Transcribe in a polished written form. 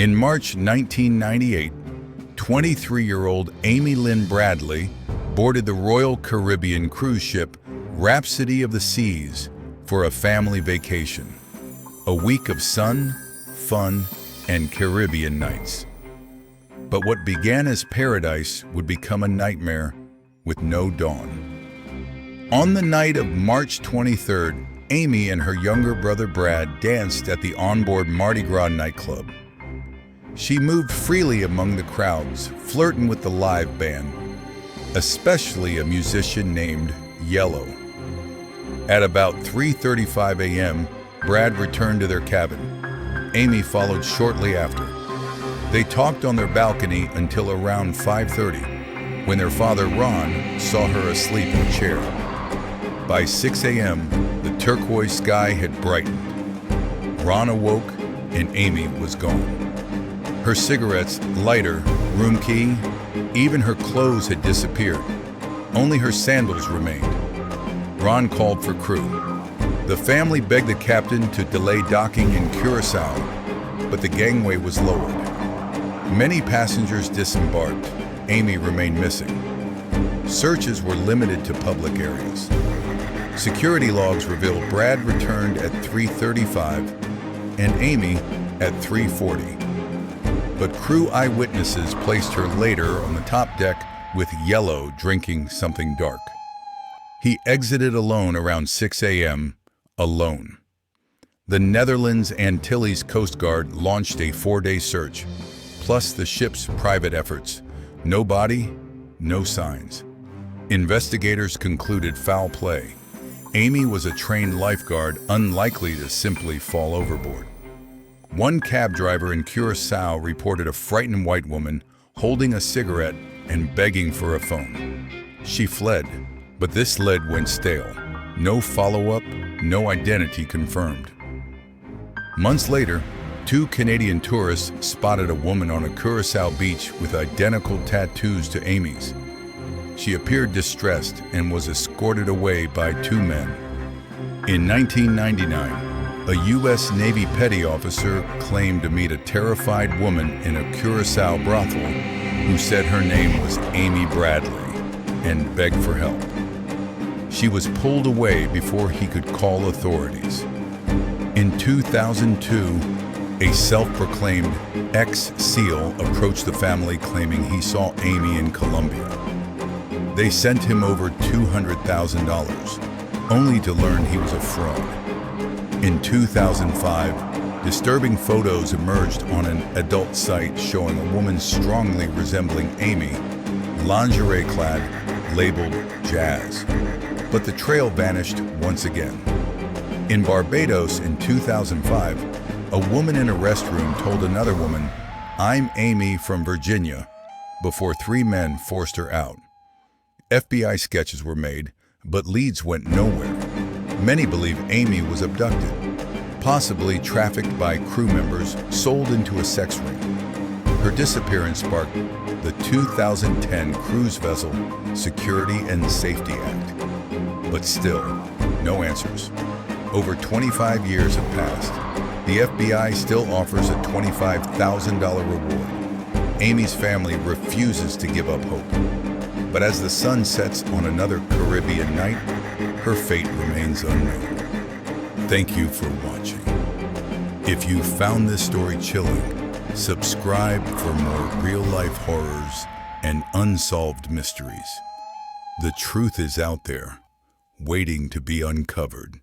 In March 1998, 23-year-old Amy Lynn Bradley boarded the Royal Caribbean cruise ship Rhapsody of the Seas for a family vacation. A week of sun, fun, and Caribbean nights. But what began as paradise would become a nightmare with no dawn. On the night of March 23rd, Amy and her younger brother Brad danced at the onboard Mardi Gras nightclub. She moved freely among the crowds, flirting with the live band, especially a musician named Yellow. At about 3:35 a.m., Brad returned to their cabin. Amy followed shortly after. They talked on their balcony until around 5:30, when their father Ron saw her asleep in a chair. By 6 a.m., the turquoise sky had brightened. Ron awoke and Amy was gone. Her cigarettes, lighter, room key, even her clothes had disappeared. Only her sandals remained. Ron called for crew. The family begged the captain to delay docking in Curacao, but the gangway was lowered. Many passengers disembarked. Amy remained missing. Searches were limited to public areas. Security logs revealed Brad returned at 3:35 and Amy at 3:40. But crew eyewitnesses placed her later on the top deck with Yellow drinking something dark. He exited alone around 6 a.m., alone. The Netherlands Antilles Coast Guard launched a 4-day search, plus the ship's private efforts. No body, no signs. Investigators concluded foul play. Amy was a trained lifeguard, unlikely to simply fall overboard. One cab driver in Curacao reported a frightened white woman holding a cigarette and begging for a phone. She fled, but this lead went stale. No follow-up, no identity confirmed. Months later, 2 Canadian tourists spotted a woman on a Curacao beach with identical tattoos to Amy's. She appeared distressed and was escorted away by 2 men. In 1999, a U.S. Navy petty officer claimed to meet a terrified woman in a Curacao brothel who said her name was Amy Bradley and begged for help. She was pulled away before he could call authorities. In 2002, a self-proclaimed ex-SEAL approached the family claiming he saw Amy in Colombia. They sent him over $200,000, only to learn he was a fraud. In 2005, disturbing photos emerged on an adult site showing a woman strongly resembling Amy, lingerie-clad, labeled Jazz. But the trail vanished once again. In Barbados in 2005, a woman in a restroom told another woman, "I'm Amy from Virginia," before 3 men forced her out. FBI sketches were made, but leads went nowhere. Many believe Amy was abducted, possibly trafficked by crew members, sold into a sex ring. Her disappearance sparked the 2010 cruise vessel Security and Safety Act. But still, no answers. Over 25 years have passed. The FBI still offers a $25,000 reward. Amy's family refuses to give up hope. But as the sun sets on another Caribbean night, her fate remains unknown. Thank you for watching. If you found this story chilling, subscribe for more real-life horrors and unsolved mysteries. The truth is out there, waiting to be uncovered.